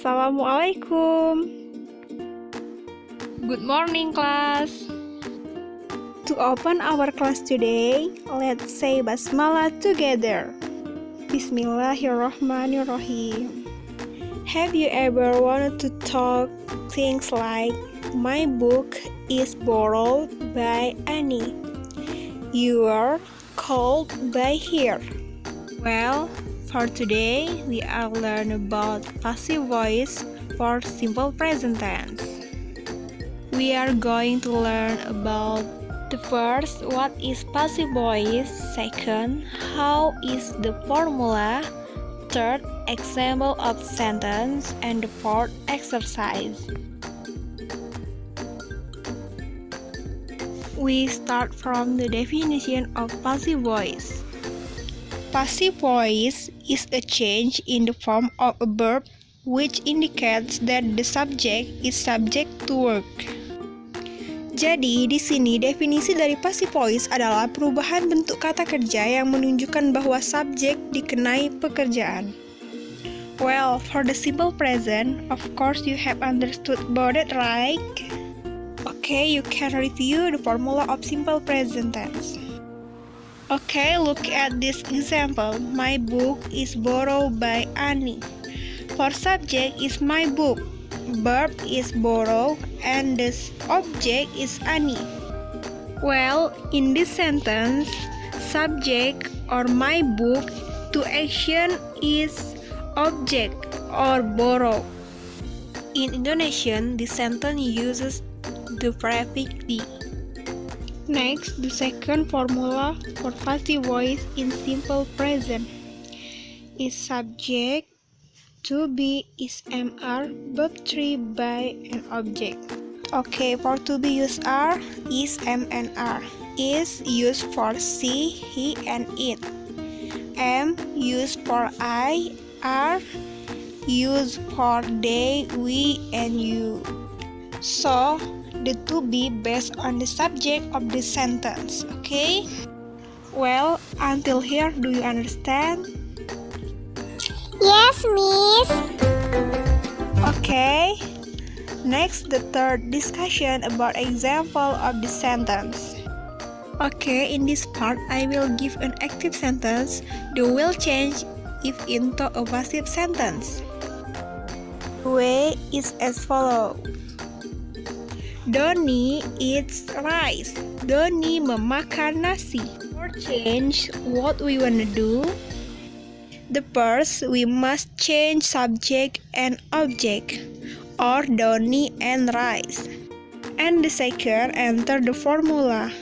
Assalamualaikum. Good morning, class. To open our class today, let's say Basmalah together. Bismillahirrahmanirrahim. Have you ever wanted to talk things like, my book is borrowed by Annie? You are called by here. Well, for today, we are learn about passive voice for simple present tense. We are going to learn about the first, what is passive voice? Second, how is the formula? Third, example of sentence. And the fourth, exercise. We start from the definition of passive voice. Passive voice is a change in the form of a verb which indicates that the subject is subject to work. Jadi, di sini definisi dari passive voice adalah perubahan bentuk kata kerja yang menunjukkan bahwa subjek dikenai pekerjaan. Well, for the simple present, of course you have understood about it, right? Okay, you can review the formula of simple present tense. Okay, look at this example. My book is borrowed by Annie. For subject is my book. Verb is borrow and the object is Annie. Well, in this sentence, subject or my book to action is object or borrow. In Indonesian, this sentence uses the prefix di. Next, the second formula for passive voice in simple present is subject. To be is MR, verb 3 by an object. Okay, for to be used are is M and R. Is used for she, he, and it. M used for I, R used for they, we, and you. So, the to be based on the subject of the sentence. Okay? Well, until here, do you understand? Yes, Miss. Okay. Next, the third discussion about example of the sentence. Okay, in this part, I will give an active sentence. The will change if into a passive sentence. The way is as follows. Doni eats rice. Doni memakan nasi. For change, what we wanna do? The first, we must change subject and object, or Doni and rice. And the second, enter the formula.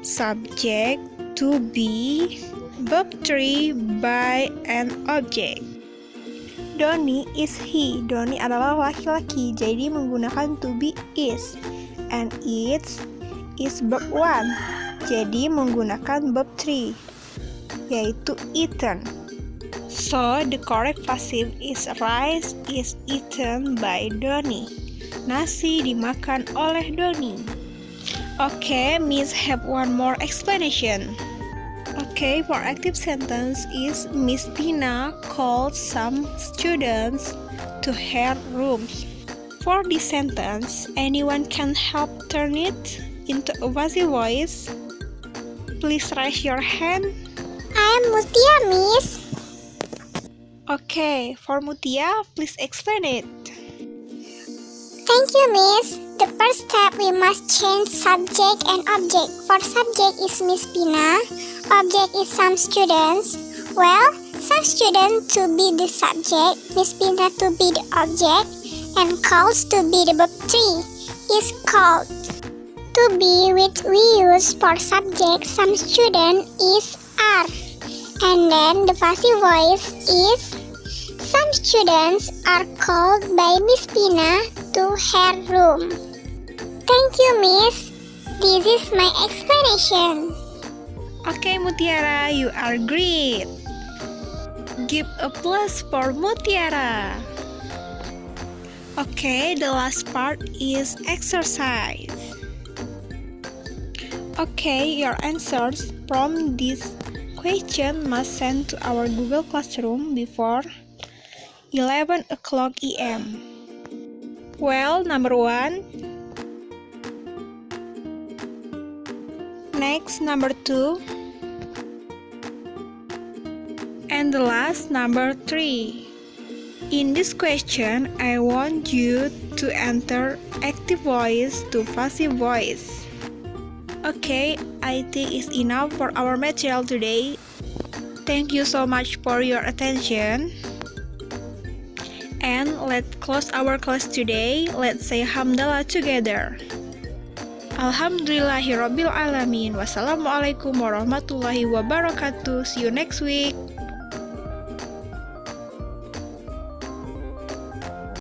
Subject to be, verb 3 by an object. Doni is he. Doni adalah laki-laki, jadi menggunakan to be is. And eats is verb 1, jadi menggunakan verb 3, yaitu eaten. So, the correct passive is rice is eaten by Doni. Nasi dimakan oleh Doni. Okay, Miss have one more explanation. Okay, for active sentence is Miss Tina called some students to her rooms. For this sentence, anyone can help turn it into a passive voice? Please raise your hand. I am Mutia, Miss. Okay, for Mutia, please explain it. Thank you, Miss. The first step, we must change subject and object. For subject is Miss Pina, object is some students. Well, some students to be the subject, Miss Pina to be the object, and calls to be the verb 3 is called. To be which we use for subject, some student is are. And then the passive voice is some students are called by Miss Pina to her room. Thank you, Miss. This is my explanation. Okay, Mutiara, you are great. Give a plus for Mutiara. Okay, the last part is exercise. Okay, your answers from this question must send to our Google Classroom before 11 o'clock a.m. Well, number 1. Next, number 2. And the last, number 3. In this question, I want you to enter active voice to passive voice. Okay, I think it's enough for our material today. Thank you so much for your attention. And let's close our class today. Let's say Hamdalah together. Alhamdulillahirabbil alamin. Wassalamualaikum warahmatullahi wabarakatuh. See you next week.